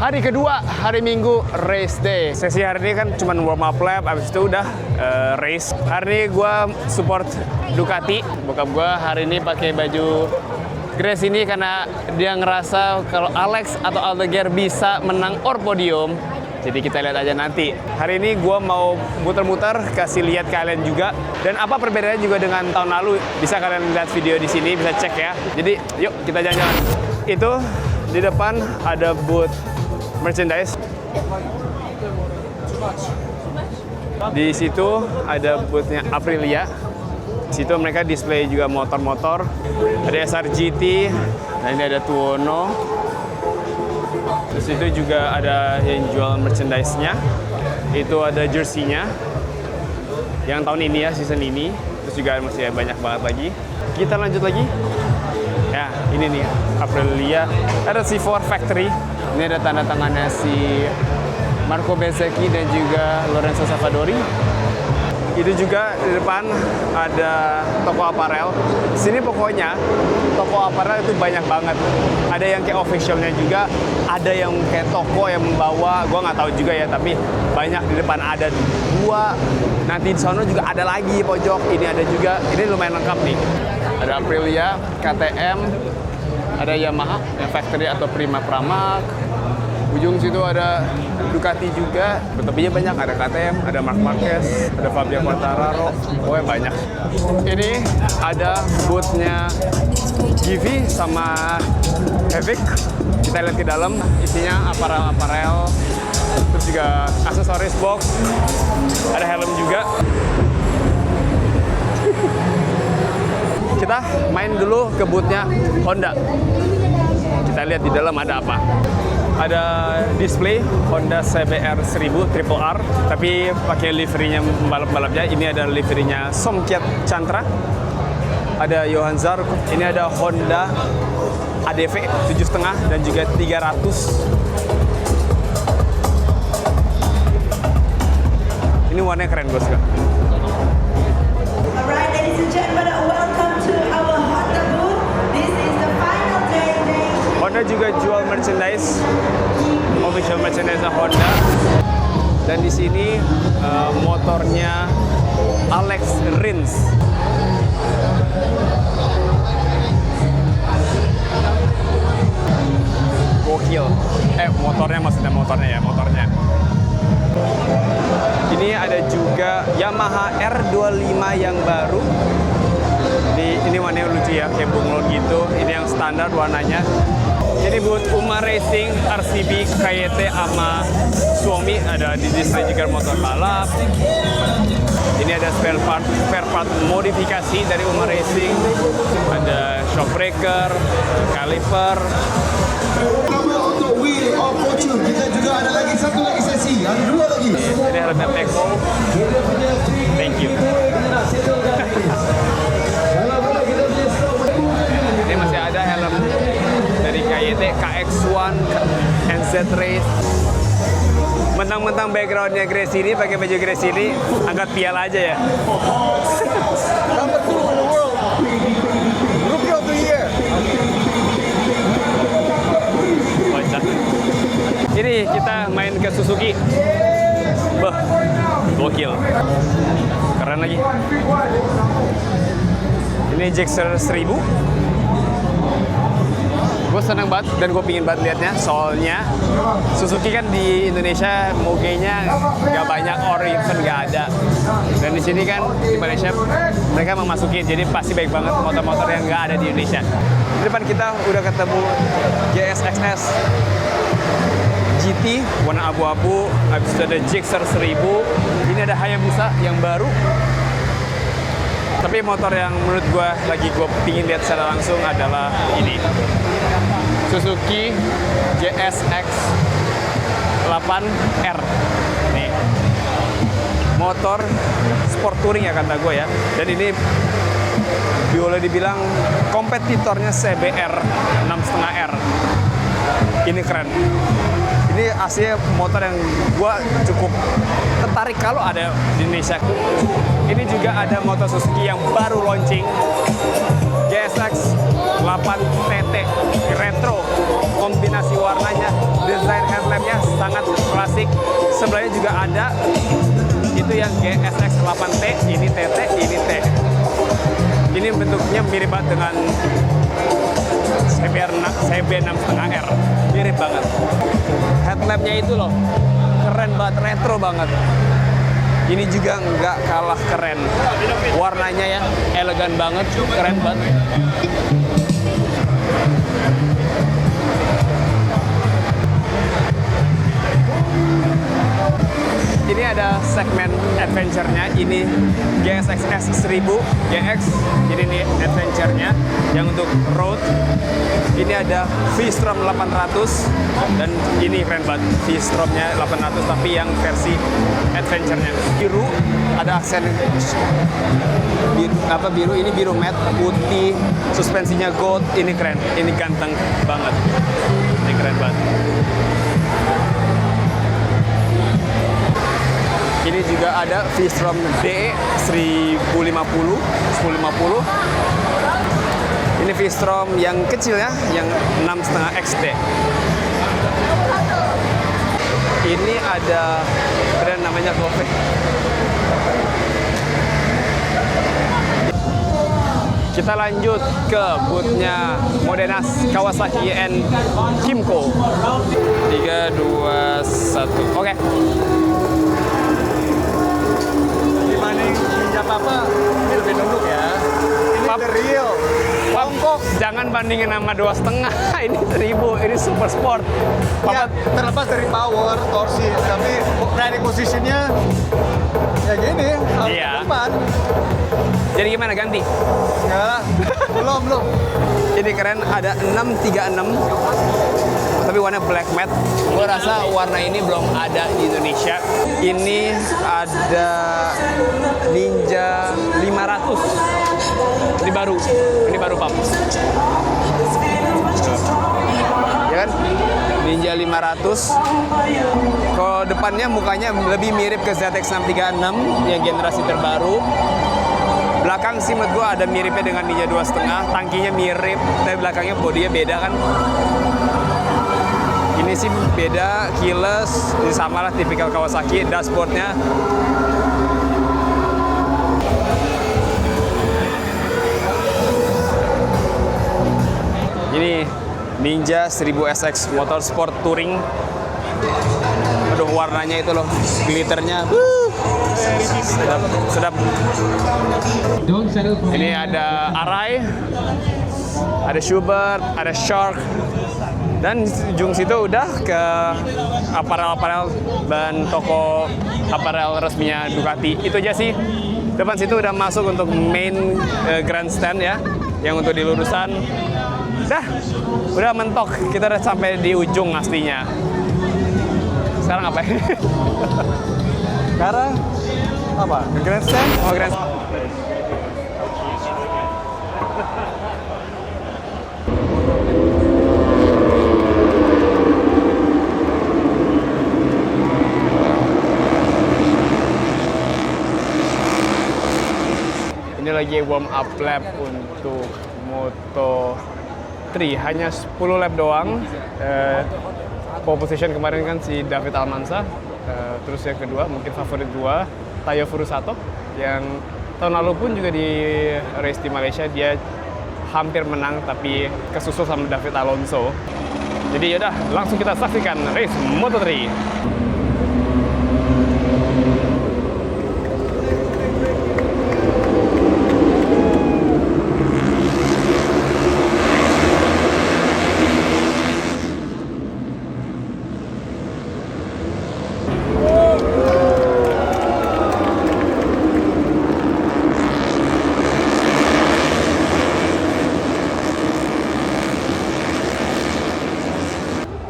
Hari kedua, hari Minggu, race day. Sesi hari ini kan cuma warm up lap, abis itu udah race. Hari ini gue support Ducati. Bokap gue hari ini pakai baju Grace ini karena dia ngerasa kalau Alex atau Aldeguer bisa menang or podium. Jadi kita lihat aja nanti. Hari ini gue mau muter-muter, kasih lihat kalian juga. Dan apa perbedaannya juga dengan tahun lalu, bisa kalian lihat video di sini, bisa cek ya. Jadi yuk kita jalan-jalan. Itu di depan ada booth merchandise. Di situ ada boothnya Aprilia. Di situ mereka display juga motor-motor. Ada SRGT, nah ini ada Tuono. Terus itu juga ada yang jual merchandise-nya. Itu ada jersey-nya. Yang tahun ini ya, season ini. Terus juga masih banyak banget lagi. Kita lanjut lagi. Ya, ini nih Aprilia. Ada C4 Factory. Ini ada tanda tangannya si Marco Bezzecchi dan juga Lorenzo Savadori. Itu juga di depan ada toko aparel. Di sini pokoknya toko aparel itu banyak banget. Ada yang kayak officialnya juga, ada yang kayak toko yang membawa. Gua nggak tahu juga ya, tapi banyak di depan ada dua. Nanti di sana juga ada lagi pojok. Ini ada juga. Ini lumayan lengkap nih. Ada Aprilia, KTM, ada Yamaha, yang factory atau Prima Pramac. Ujung situ ada Ducati juga, bertepinya banyak, ada KTM, ada Marc Marquez, ada Fabio Quartararo, pokoknya banyak. Ini ada booth-nya Givi sama Hevik. Kita lihat ke dalam, isinya aparel, terus juga aksesoris box, ada helm juga. Kita main dulu ke booth-nya Honda. Kita lihat di dalam ada apa. Ada display Honda CBR 1000 Triple R, tapi pakai liverynya balap-balapnya. Ini ada liverynya Somkiat Chantra. Ada Johan Zarco. Ini ada Honda ADV 7,5 dan juga 300. Ini warnanya keren, bos. Alright, ladies and gentlemen, welcome to our Honda booth. This is the final day. Honda juga jual merchandise, official merchandise Honda. Dan di sini motornya Alex Rins. Gokil. Motornya maksudnya motornya. Ini ada juga Yamaha R25 yang baru. Ini warnanya lucu ya, kayak bunglon gitu. Ini yang standar warnanya. Jadi buat Uma Racing, RCB, KYT sama Suomi ada di display juga motor balap. Ini ada spare part modifikasi dari Uma Racing. Ada shock breaker, caliper. Untuk wheel of fortune kita juga ada lagi satu lagi sesi, ada dua lagi. Ini helmnya Peko. Thank you. Ini masih ada helm dari KYT, KX1, NZ Race. Mentang-mentang backgroundnya Grace ini, pakai baju Grace ini, angkat piala aja ya. Number 2 in the world. Rookie of the year. Kocak. Ini kita main ke Suzuki. Bah, gokil. Keren lagi. Ini Gixxer 1000. Gue seneng banget dan gue pingin banget liatnya, soalnya Suzuki kan di Indonesia mogenya nggak banyak or even nggak ada. Dan di sini kan di Malaysia mereka memasuki, jadi pasti baik banget motor-motor yang nggak ada di Indonesia. Di depan kita udah ketemu GSXS GT warna abu-abu, habis itu ada Gixxer 1000. Ini ada Hayabusa yang baru. Tapi motor yang menurut gue pingin lihat secara langsung adalah ini. Suzuki GSX 8R. Nih. Motor sport touring ya kata gue ya. Dan ini boleh dibilang kompetitornya CBR 6,5R. Ini keren. Ini aslinya motor yang gue cukup tertarik kalau ada di Indonesia. Ini juga ada motor Suzuki yang baru launching, GSX 8TT Retro. Kombinasi warnanya, desain headlamp juga ada. Itu yang GSX 8T, ini TT, ini T. Ini bentuknya mirip banget dengan CB6,5R. Mirip banget. Headlampnya itu loh, keren banget, retro banget. Ini juga nggak kalah keren. Warnanya ya, elegan banget, keren banget. Ini ada segmen adventure-nya, ini GSX S1000 GX, jadi ini adventure-nya yang untuk road. Ini ada V-Strom 800 dan ini keren banget, V-Strom-nya 800 tapi yang versi adventure-nya. Biru, ada aksen biru, ini biru matte, putih, suspensinya gold, ini keren, ini ganteng banget. Ini keren banget. Ini juga ada V-Strom DE 1050. Ini V-Strom yang kecil ya, yang 6,5 XT. Ini ada brand namanya Kove. Kita lanjut ke booth-nya Modenas, Kawasaki, and Kymco. 3, 2, 1. Oke. Dibanding Ninja Papa, ini lebih nunduk ya. Ini the real. Bangkok, jangan bandingin sama 2,5. Ini 1000, ini super sport. Ya, Papa, terlepas dari power, torsi, tapi riding positionnya ya gini, Iya. depan. jadi gimana, ganti? Ya, belum. Ini keren, ada 636 tapi warna black matte. Gue rasa warna ini belum ada di Indonesia. Ini ada Ninja 500. Ini baru Pap. Ya kan? Ninja 500. Kalau depannya mukanya lebih mirip ke ZX636 yang generasi terbaru. Belakang sih menurut gue ada miripnya dengan Ninja 2,5, tangkinya mirip, tapi belakangnya bodinya beda kan. Ini sih beda, keyless, ini sama lah tipikal Kawasaki, dashboardnya. Ini Ninja 1000 SX Motorsport Touring. Aduh, warnanya itu loh, glitternya. Sedap. Ini ada Arai, ada Schubert, ada Shark, dan ujung situ udah ke aparel dan toko aparel resminya Ducati. Itu aja sih. Depan situ udah masuk untuk main grandstand ya, yang untuk di lurusan. Udah mentok. Kita udah sampai di ujung aslinya. Sekarang apa ya? Sekarang apa? Grandstand? Oh, grandstand. Ini lagi warm up lap untuk Moto3, hanya 10 lap doang. Pole position kemarin kan si David Almanza, terus yang kedua mungkin favorit gua Taya Furusato yang tahun lalu pun juga di race di Malaysia dia hampir menang tapi kesusul sama David Alonso. Jadi yaudah, langsung kita saksikan race Moto3.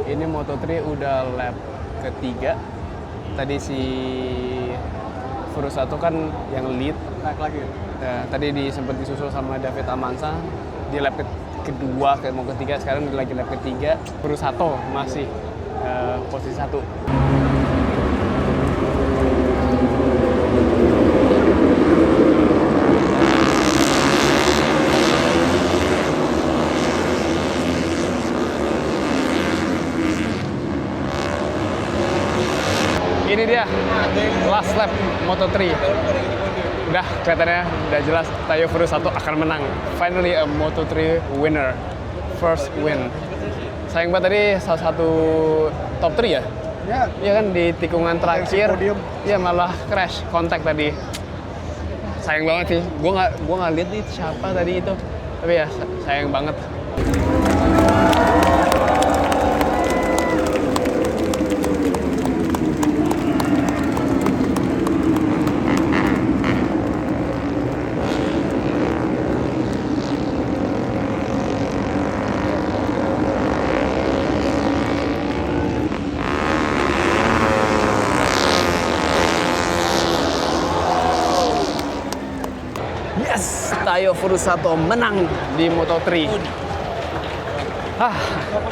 Ini Moto3 udah lap ketiga. Tadi si Furusato kan yang lead. Naik lagi. Tadi sempat disusul sama David Almanza di lap kedua, mau ketiga, sekarang lagi lap ketiga. Furusato masih posisi 1. Ini dia last lap Moto3. Udah kelihatannya udah jelas Tayo Furusato akan menang. Finally a Moto3 winner. First win. Sayang banget tadi salah satu top 3 ya? Ya, Iya kan di tikungan terakhir. podium. Iya malah crash kontak tadi. Sayang banget sih. Gua nggak lihat nih siapa tadi itu. Tapi ya sayang banget. Yes, Tayo Furusato menang di Moto3.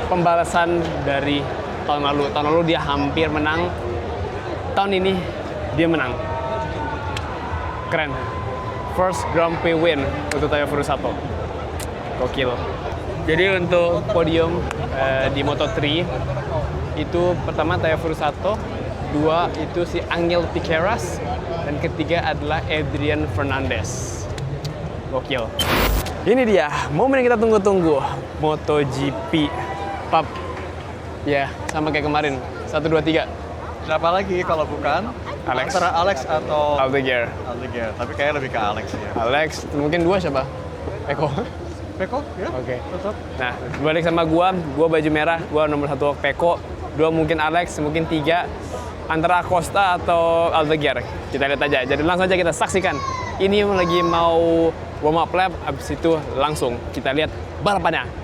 Pembalasan dari tahun lalu. Tahun lalu dia hampir menang. Tahun ini dia menang. Keren. First Grand Prix win untuk Tayo Furusato. Gokil. Jadi untuk podium di Moto3 itu pertama Tayo Furusato, dua itu si Angel Piqueras, dan ketiga adalah Adrian Fernandez. Gokil. Ini dia momen yang kita tunggu-tunggu. MotoGP Pub. Ya, sama kayak kemarin. 1, 2, 3. Siapa lagi kalau bukan Alex. antara Alex atau Aldeguer. Aldeguer. Tapi kayaknya lebih ke Alex ya. Alex, mungkin 2 siapa? Eko. Peko ya? Oke. Tetap. Nah, balik sama gua baju merah, gua nomor 1 Peko, 2 mungkin Alex, mungkin 3 antara Acosta atau Aldeguer. Kita lihat aja. Jadi langsung aja kita saksikan. Ini lagi mau warm up lap, abis itu langsung kita lihat balapannya.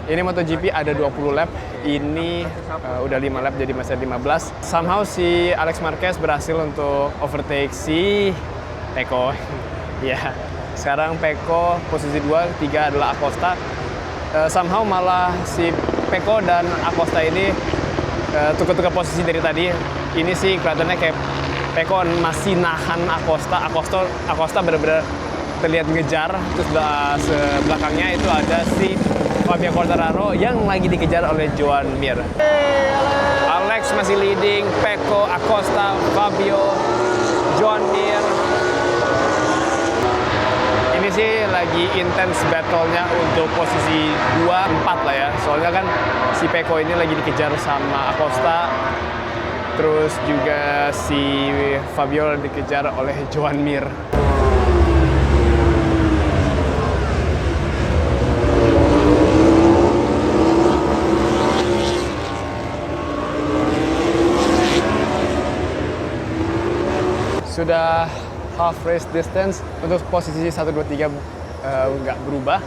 Ini MotoGP ada 20 lap, ini udah 5 lap jadi masih 15. Somehow si Alex Marquez berhasil untuk overtake si Peko. Ya, sekarang Peko posisi 2, 3 adalah Acosta. Somehow malah si Peko dan Acosta ini tukar-tukar posisi dari tadi. Ini sih kelihatannya kayak Peko masih nahan Acosta. Acosta benar-benar terlihat ngejar. Terus sebelakangnya itu ada si Fabio Quartararo yang lagi dikejar oleh Joan Mir. Alex masih leading, Peko, Acosta, Fabio, Joan Mir. Ini sih lagi intense battle-nya untuk posisi 2, 4 lah ya. Soalnya kan si Peko ini lagi dikejar sama Acosta. Terus juga si Fabio dikejar oleh Joan Mir. Sudah half race distance, untuk posisi 1, 2, 3 nggak berubah,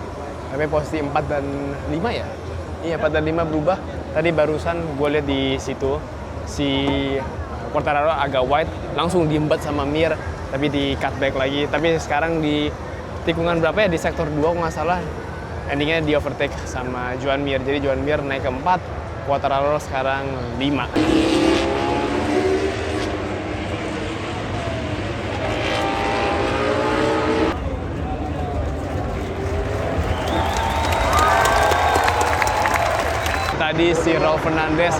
tapi posisi 4 dan 5 ya? Iya, 4 dan 5 berubah. Tadi barusan gue lihat di situ, si Quartararo agak wide, langsung diembat sama Mir, tapi di cutback lagi. Tapi sekarang di tikungan berapa ya, di sektor 2 nggak salah, endingnya di overtake sama Joan Mir. Jadi Joan Mir naik ke 4, Quartararo sekarang 5. Tadi si Raul Fernandez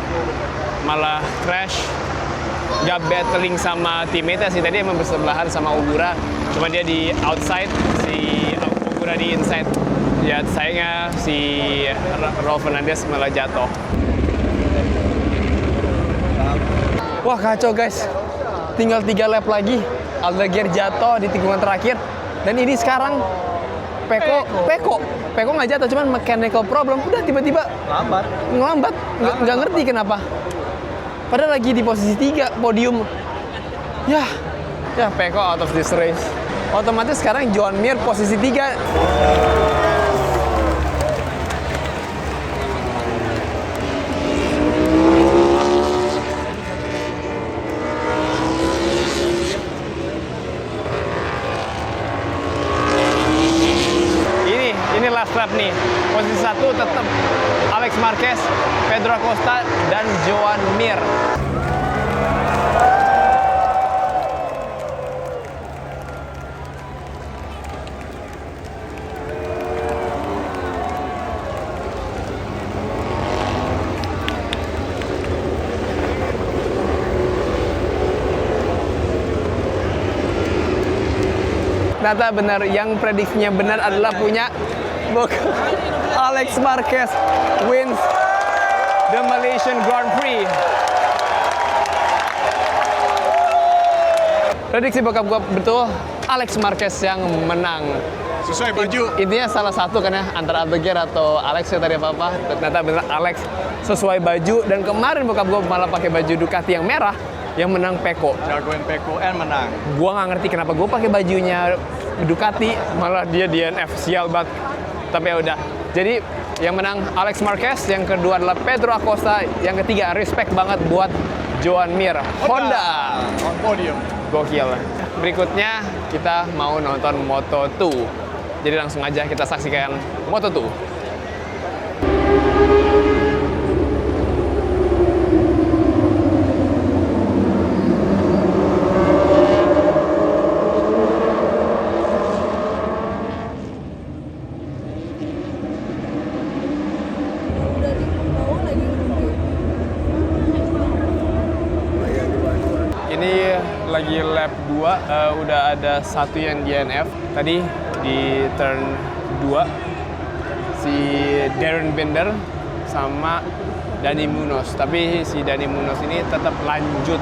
malah crash, gak battling sama teammate sih. Tadi emang bersebelahan sama Ogura, cuma dia di outside, si Ogura di inside. Ya sayangnya si Raul Fernandez malah jatuh. Wah kacau guys, tinggal 3 lap lagi, Aldeguer jatuh di tikungan terakhir. Dan ini sekarang Peko nggak jatuh, cuman mechanical problem. Udah tiba-tiba ngelambat, nggak ngerti kenapa. Padahal lagi di posisi 3 podium. Ya Peko out of this race. Otomatis sekarang Joan Mir posisi 3. lap nih. Posisi 1 tetap Alex Marquez, Pedro Acosta, dan Joan Mir. Ternyata benar, yang prediksinya benar adalah punya Alex Marquez wins the Malaysian Grand Prix. Prediksi bokap gua betul, Alex Marquez yang menang. Sesuai baju. Intinya salah satu kan ya, antara Abigail atau Alex ya tadi apa-apa. Ternyata benar Alex sesuai baju, dan kemarin bokap gua malah pakai baju Ducati yang merah, yang menang Pecco. Jagoin Pecco and menang. Gua nggak ngerti kenapa gua pakai bajunya Ducati, malah dia DNF, sial banget. Tapi ya udah. Jadi yang menang Alex Marquez, yang kedua adalah Pedro Acosta, yang ketiga respect banget buat Joan Mir. Honda on podium. gokil. Berikutnya kita mau nonton Moto2. Jadi langsung aja kita saksikan Moto2. Ini lagi lap 2, udah ada satu yang DNF. Tadi di turn 2, si Darren Binder sama Dani Munoz. Tapi si Dani Munoz ini tetap lanjut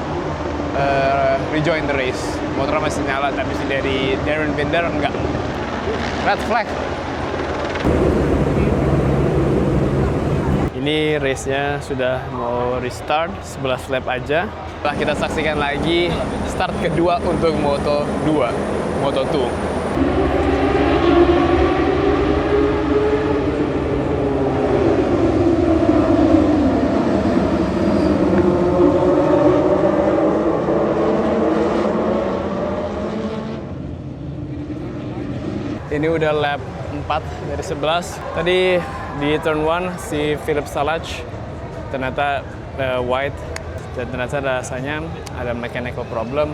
rejoin the race. Motor masih nyala, tapi si dari Darren Binder enggak. Red flag. Ini race-nya sudah mau restart, 11 lap aja. Setelah kita saksikan lagi start kedua untuk Moto2, Moto2. Ini udah lap 4 dari 11. Tadi di turn 1 si Philip Salach ternyata white, dan ternyata rasanya ada mechanical problem,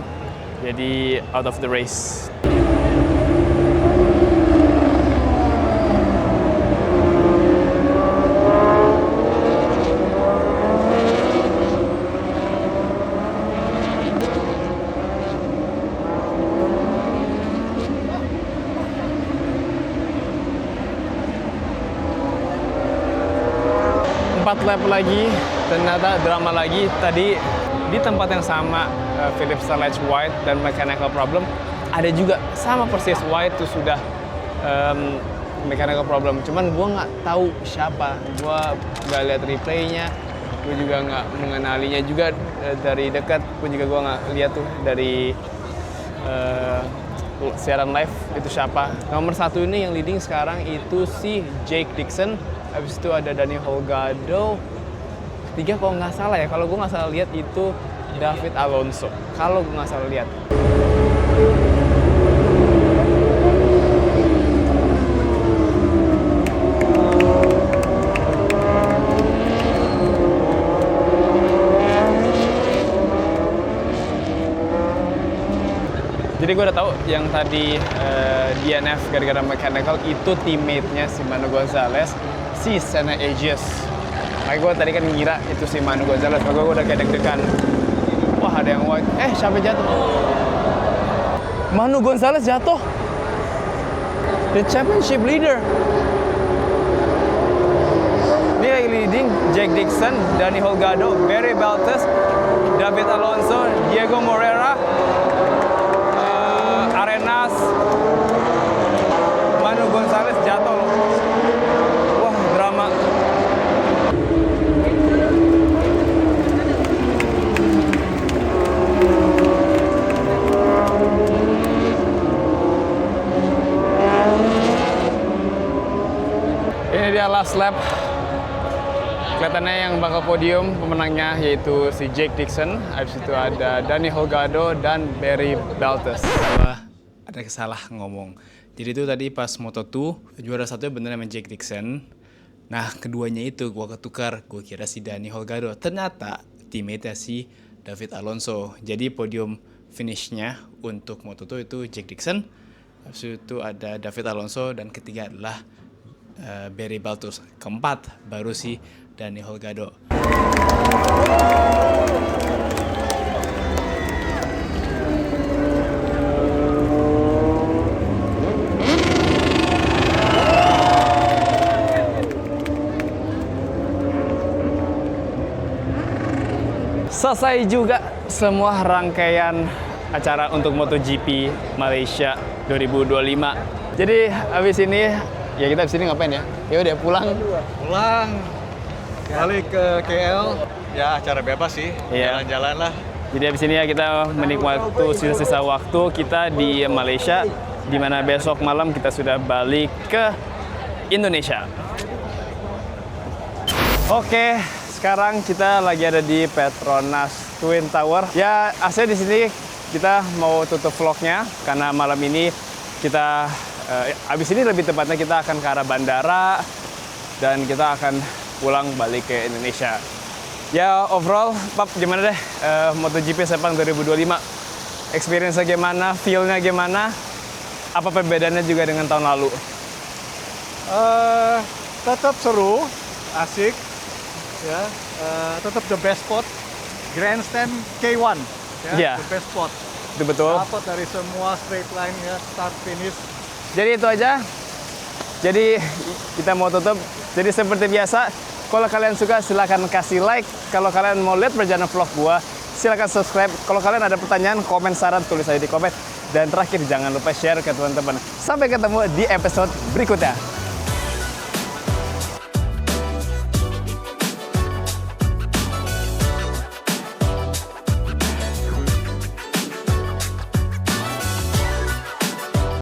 jadi out of the race. Lap lagi, ternyata drama lagi. Tadi di tempat yang sama Philip Salach white dan mechanical problem, ada juga sama persis white tuh sudah mechanical problem. Cuman gue nggak tahu siapa, gue nggak lihat replaynya, gue juga nggak mengenalinya juga dari dekat. Gue juga gue nggak lihat tuh dari siaran live itu siapa. Nomor 1 ini yang leading sekarang itu si Jake Dixon. Habis itu ada Dani Holgado. Ketiga kalau nggak salah ya, kalau gue nggak salah lihat itu David Alonso. Kalau gue nggak salah lihat. Jadi gue udah tahu yang tadi DNF gara-gara mechanical itu teammate-nya si Manu Gonzalez, si Senna Aegis. Makanya gue tadi kan ngira itu si Manu Gonzalez, makanya gue udah kayak deg-degan. Wah ada yang white, siapa jatuh? Manu Gonzalez jatuh. The championship leader. Ini lagi leading Jake Dixon, Dani Holgado, Barry Baltes, David Alonso, Diego Moreira, Arenas, Manu Gonzalez jatuh loh. Wah, drama. Ini dia last lap. Kelihatannya yang bakal podium pemenangnya yaitu si Jake Dixon. Habis itu ada Dani Holgado dan Barry Baltes. Ada salah ngomong. Jadi itu tadi pas Moto2, juara satunya bener namanya Jack Dixon. Nah, keduanya itu gue ketukar, gue kira si Dani Holgado. Ternyata teammate si David Alonso. Jadi podium finishnya untuk Moto2 itu Jack Dixon. Habis itu ada David Alonso dan ketiga adalah Barry Baltus. Keempat baru si Dani Holgado. Selesai juga semua rangkaian acara untuk MotoGP Malaysia 2025. Jadi habis ini ya kita habis ini ngapain ya? Ya udah pulang. Balik ke KL. Ya acara bebas sih. Iya. Jalan-jalan lah. Jadi habis ini ya kita menikmati sisa-sisa waktu kita di Malaysia, di mana besok malam kita sudah balik ke Indonesia. Oke, sekarang kita lagi ada di Petronas Twin Tower. Ya, aslinya di sini kita mau tutup vlognya karena malam ini kita abis ini lebih tepatnya kita akan ke arah bandara dan kita akan pulang balik ke Indonesia. Ya, overall, Pap, gimana deh MotoGP Sepang 2025? Experience-nya gimana? Feel-nya gimana? Apa perbedaannya juga dengan tahun lalu? Tetap seru, asik. Ya, tetap the best spot. Grandstand K1. Ya, Iya. the best spot. Itu betul. Dapat dari semua straight line ya, start finish. Jadi itu aja. Jadi kita mau tutup. Jadi seperti biasa, kalau kalian suka silahkan kasih like. Kalau kalian mau lihat perjalanan vlog gua, silahkan subscribe. Kalau kalian ada pertanyaan, komen, saran, tulis aja di komen. Dan terakhir jangan lupa share ke teman-teman. Sampai ketemu di episode berikutnya.